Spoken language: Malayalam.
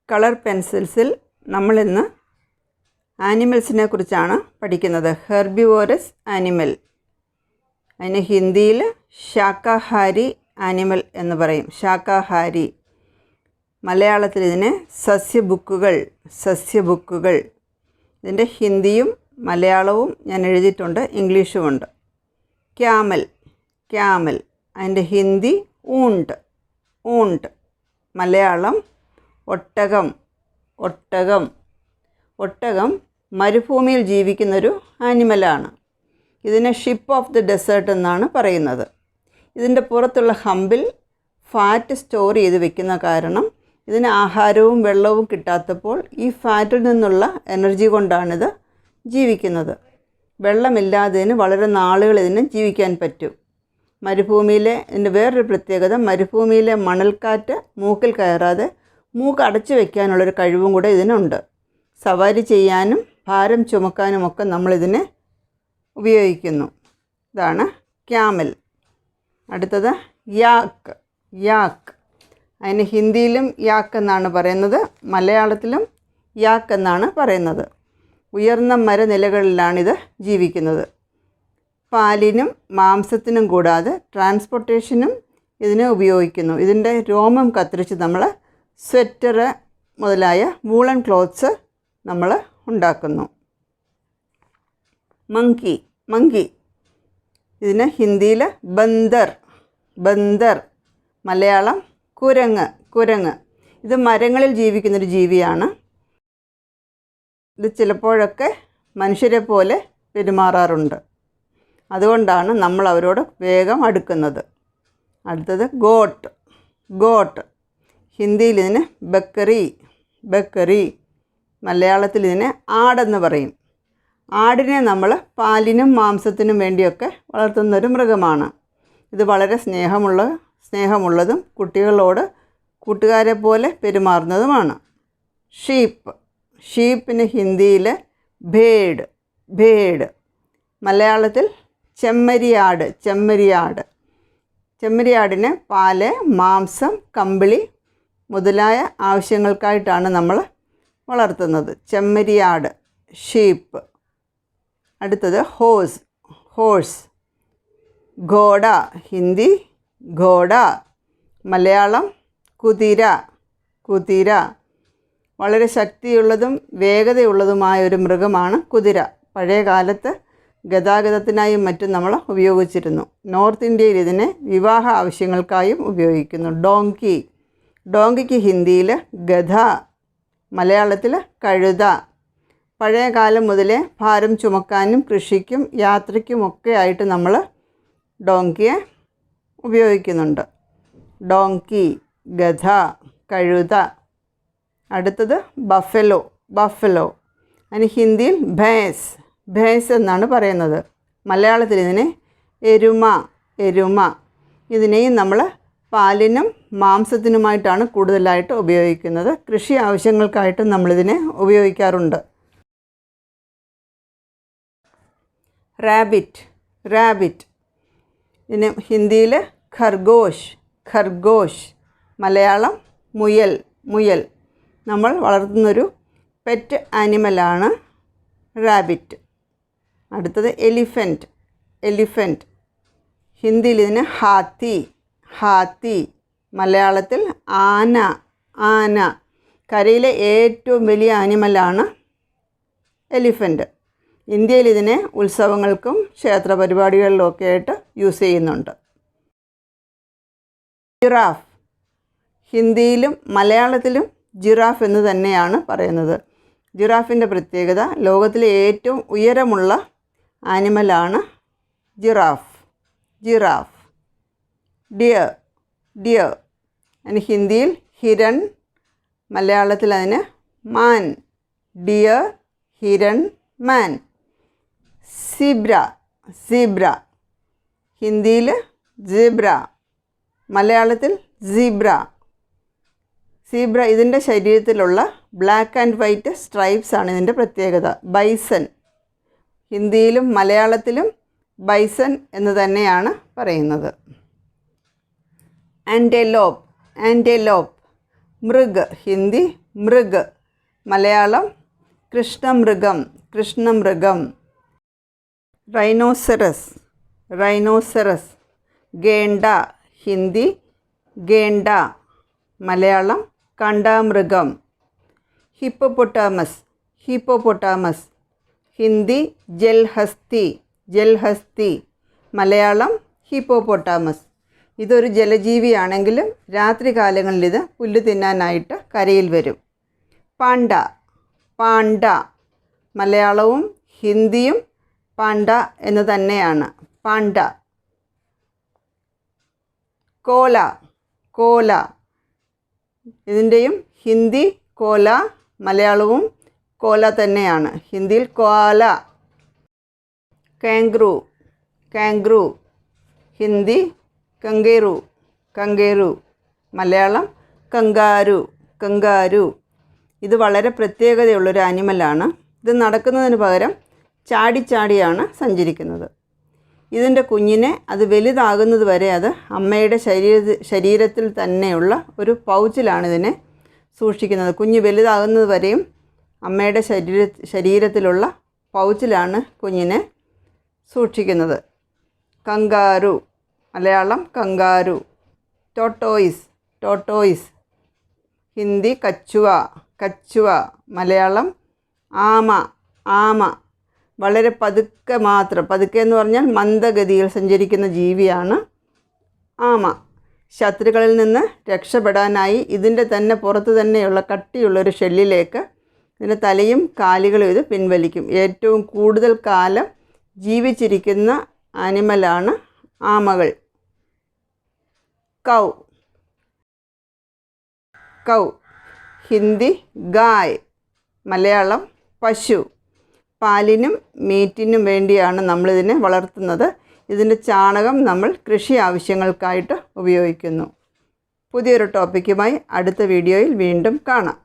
കളർ പെൻസിൽസിൽ നമ്മളിന്ന് ആനിമൽസിനെ കുറിച്ചാണ് പഠിക്കുന്നത്. ഹെർബിവോറസ് ആനിമൽ, അതിന് ഹിന്ദിയിൽ ശാകാഹാരി ആനിമൽ എന്ന് പറയും. ശാകാഹാരി. മലയാളത്തിൽ ഇതിനെ സസ്യബുക്കുകൾ. ഇതിൻ്റെ ഹിന്ദിയും മലയാളവും ഞാൻ എഴുതിയിട്ടുണ്ട്, ഇംഗ്ലീഷുമുണ്ട്. ക്യാമൽ, അതിൻ്റെ ഹിന്ദി ഊണ്ട്, മലയാളം ഒട്ടകം മരുഭൂമിയിൽ ജീവിക്കുന്നൊരു ആനിമലാണ്. ഇതിനെ ഷിപ്പ് ഓഫ് ദി ഡെസേർട്ട് എന്നാണ് പറയുന്നത്. ഇതിൻ്റെ പുറത്തുള്ള ഹമ്പിൽ ഫാറ്റ് സ്റ്റോർ ചെയ്ത് വെക്കുന്ന കാരണം ഇതിന് ആഹാരവും വെള്ളവും കിട്ടാത്തപ്പോൾ ഈ ഫാറ്റിൽ നിന്നുള്ള എനർജി കൊണ്ടാണിത് ജീവിക്കുന്നത്. വെള്ളമില്ലാത്തതിന് വളരെ നാളുകൾ ഇതിന് ജീവിക്കാൻ പറ്റും. മരുഭൂമിയിലെ ഇതിൻ്റെ വേറൊരു പ്രത്യേകത, മരുഭൂമിയിലെ മണൽക്കാറ്റ് മൂക്കിൽ കയറാതെ മൂക്ക് അടച്ചു വയ്ക്കാനുള്ളൊരു കഴിവും കൂടെ ഇതിനുണ്ട്. സവാരി ചെയ്യാനും ഭാരം ചുമക്കാനുമൊക്കെ നമ്മളിതിനെ ഉപയോഗിക്കുന്നു. ഇതാണ് ക്യാമൽ. അടുത്തത് യാക്ക്. അതിന് ഹിന്ദിയിലും യാക്ക് എന്നാണ് പറയുന്നത്, മലയാളത്തിലും യാക്ക് എന്നാണ് പറയുന്നത്. ഉയർന്ന മരനിലകളിലാണിത് ജീവിക്കുന്നത്. പാലിനും മാംസത്തിനും കൂടാതെ ട്രാൻസ്പോർട്ടേഷനും ഇതിനെ ഉപയോഗിക്കുന്നു. ഇതിൻ്റെ രോമം കത്തിരിച്ച് നമ്മൾ സ്വെറ്റർ മുതലായ വൂളൻ ക്ലോത്ത്സ് നമ്മൾ ഉണ്ടാക്കുന്നു. മങ്കി, ഇതിന് ഹിന്ദിയിൽ ബന്ദർ, മലയാളം കുരങ്ങ്. ഇത് മരങ്ങളിൽ ജീവിക്കുന്നൊരു ജീവിയാണ്. ഇത് ചിലപ്പോഴൊക്കെ മനുഷ്യരെ പോലെ പെരുമാറാറുണ്ട്. അതുകൊണ്ടാണ് നമ്മൾ അവരോട് വേഗം അടുക്കുന്നത്. അടുത്തത് ഗോട്ട്. ഹിന്ദിയിൽ ഇതിന് ബക്കറി, മലയാളത്തിൽ ഇതിനെ ആടെന്ന് പറയും. ആടിനെ നമ്മൾ പാലിനും മാംസത്തിനും വേണ്ടിയൊക്കെ വളർത്തുന്നൊരു മൃഗമാണ്. ഇത് വളരെ സ്നേഹമുള്ളതും കുട്ടികളോട് കൂട്ടുകാരെ പോലെ പെരുമാറുന്നതുമാണ്. ഷീപ്പിന് ഹിന്ദിയിൽ ഭേഡ്, മലയാളത്തിൽ ചെമ്മരിയാടിന് പാല്, മാംസം, കമ്പിളി മുതലായ ആവശ്യങ്ങൾക്കായിട്ടാണ് നമ്മൾ വളർത്തുന്നത്. ചെമ്മരിയാട്, ഷീപ്പ്. അടുത്തത് ഹോഴ്സ്. ഘോഡ, ഹിന്ദി ഘോഡ, മലയാളം കുതിര. വളരെ ശക്തിയുള്ളതും വേഗതയുള്ളതുമായ ഒരു മൃഗമാണ് കുതിര. പഴയ കാലത്ത് ഗതാഗതത്തിനായും മറ്റും നമ്മൾ ഉപയോഗിച്ചിരുന്നു. നോർത്ത് ഇന്ത്യയിൽ ഇതിനെ വിവാഹ ആവശ്യങ്ങൾക്കായും ഉപയോഗിക്കുന്നു. ഡോങ്കിക്ക് ഹിന്ദിയിൽ ഗധ, മലയാളത്തിൽ കഴുത. പഴയ കാലം മുതലേ ഭാരം ചുമക്കാനും കൃഷിക്കും യാത്രയ്ക്കുമൊക്കെ ആയിട്ട് നമ്മൾ ഡോങ്കിയെ ഉപയോഗിക്കുന്നുണ്ട്. ഡോങ്കി, ഗധ, കഴുത. അടുത്തത് ബഫലോ. അതിന് ഹിന്ദിയിൽ ഭേസ് എന്നാണ് പറയുന്നത്. മലയാളത്തിൽ ഇതിനെ എരുമ. ഇതിനെയും നമ്മൾ പാലിനും മാംസത്തിനുമായിട്ടാണ് കൂടുതലായിട്ട് ഉപയോഗിക്കുന്നത്. കൃഷി ആവശ്യങ്ങൾക്കായിട്ട് നമ്മളിതിനെ ഉപയോഗിക്കാറുണ്ട്. റാബിറ്റ്. ഇതിന് ഹിന്ദിയിൽ ഖർഗോഷ്, മലയാളം മുയൽ. നമ്മൾ വളർത്തുന്നൊരു പെറ്റ് ആനിമലാണ് റാബിറ്റ്. അടുത്തത് എലിഫൻറ്റ്. ഹിന്ദിയിൽ ഇതിന് ഹാത്തി, മലയാളത്തിൽ ആന. കരയിലെ ഏറ്റവും വലിയ ആനിമലാണ് എലിഫൻറ്റ്. ഇന്ത്യയിൽ ഇതിനെ ഉത്സവങ്ങൾക്കും ക്ഷേത്ര പരിപാടികളിലുമൊക്കെ ആയിട്ട് യൂസ് ചെയ്യുന്നുണ്ട്. ജിറാഫ്, ഹിന്ദിയിലും മലയാളത്തിലും ജിറാഫ് എന്ന് തന്നെയാണ് പറയുന്നത്. ജിറാഫിൻ്റെ പ്രത്യേകത, ലോകത്തിലെ ഏറ്റവും ഉയരമുള്ള ആനിമലാണ് ജിറാഫ്. ഡിയർ. അതിന് ഹിന്ദിയിൽ ഹിരൺ, മലയാളത്തിൽ അതിന് മാൻ. ഡിയർ, ഹിരൺ, മാൻ. സീബ്ര, ഹിന്ദിയിൽ സീബ്ര, മലയാളത്തിൽ സീബ്ര. ഇതിൻ്റെ ശരീരത്തിലുള്ള ബ്ലാക്ക് ആൻഡ് വൈറ്റ് സ്ട്രൈപ്സ് ആണ് ഇതിൻ്റെ പ്രത്യേകത. ബൈസൺ, ഹിന്ദിയിലും മലയാളത്തിലും ബൈസൺ എന്ന് തന്നെയാണ് പറയുന്നത്. ആൻറ്റെലോപ്പ്, മൃഗ്, ഹിന്ദി മൃഗ്, മലയാളം കൃഷ്ണമൃഗം, കൃഷ്ണമൃഗം. Rhinoceros, rhinoceros. ഗേണ്ട, ഹിന്ദി ഗേണ്ട, മലയാളം കാണ്ടാമൃഗം. Hippopotamus, hippopotamus. ഹിന്ദി ജൽഹസ്തി, ജൽഹസ്തി, മലയാളം ഹിപ്പോപ്പൊട്ടാമസ്. ഇതൊരു ജലജീവിയാണെങ്കിലും രാത്രികാലങ്ങളിൽ ഇത് പുല്ല് തിന്നാനായിട്ട് കരയിൽ വരും. പാണ്ട, പാണ്ട, മലയാളവും ഹിന്ദിയും പാണ്ട എന്ന് തന്നെയാണ്, പാണ്ട. കോല, കോല, ഇതിൻ്റെയും ഹിന്ദി കോല, മലയാളവും കോല തന്നെയാണ്, ഹിന്ദിയിൽ കോല. കാംഗ്രൂ, കാംഗ്രൂ, ഹിന്ദി കങ്കേറു, കങ്കേറു, മലയാളം കങ്കാരു, കങ്കാരു. ഇത് വളരെ പ്രത്യേകതയുള്ളൊരു ആനിമലാണ്. ഇത് നടക്കുന്നതിന് പകരം ചാടിച്ചാടിയാണ് സഞ്ചരിക്കുന്നത്. ഇതിൻ്റെ കുഞ്ഞിനെ അത് വലുതാകുന്നത് വരെ അത് അമ്മയുടെ ശരീരത്തിൽ തന്നെയുള്ള ഒരു പൗച്ചിലാണ് ഇതിനെ സൂക്ഷിക്കുന്നത്. കുഞ്ഞ് വലുതാകുന്നത് വരെയും അമ്മയുടെ ശരീരത്തിലുള്ള പൗച്ചിലാണ് കുഞ്ഞിനെ സൂക്ഷിക്കുന്നത്. Kangaroo, Malayalam kangaroo. Tortoise, tortoise, Hindi കച്ചുവ, കച്ചുവ, മലയാളം ആമ, ആമ. വളരെ പതുക്കെ മാത്രം, പതുക്കെ എന്ന് പറഞ്ഞാൽ മന്ദഗതിയിൽ സഞ്ചരിക്കുന്ന ജീവിയാണ് ആമ. ശത്രുക്കളിൽ നിന്ന് രക്ഷപ്പെടാനായി ഇതിൻ്റെ തന്നെ പുറത്ത് തന്നെയുള്ള കട്ടിയുള്ളൊരു ഷെല്ലിലേക്ക് ഇതിൻ്റെ തലയും കാലുകളും ഇത് പിൻവലിക്കും. ഏറ്റവും കൂടുതൽ കാലം ജീവിച്ചിരിക്കുന്ന ആനിമലാണ് ആമകൾ. കൗ, കൗ, ഹിന്ദി ഗായ്, മലയാളം പശു. പാലിനും മീറ്റിനും വേണ്ടിയാണ് നമ്മളിതിനെ വളർത്തുന്നത്. ഇതിൻ്റെ ചാണകം നമ്മൾ കൃഷി ആവശ്യങ്ങൾക്കായിട്ട് ഉപയോഗിക്കുന്നു. പുതിയൊരു ടോപ്പിക്കുമായി അടുത്ത വീഡിയോയിൽ വീണ്ടും കാണാം.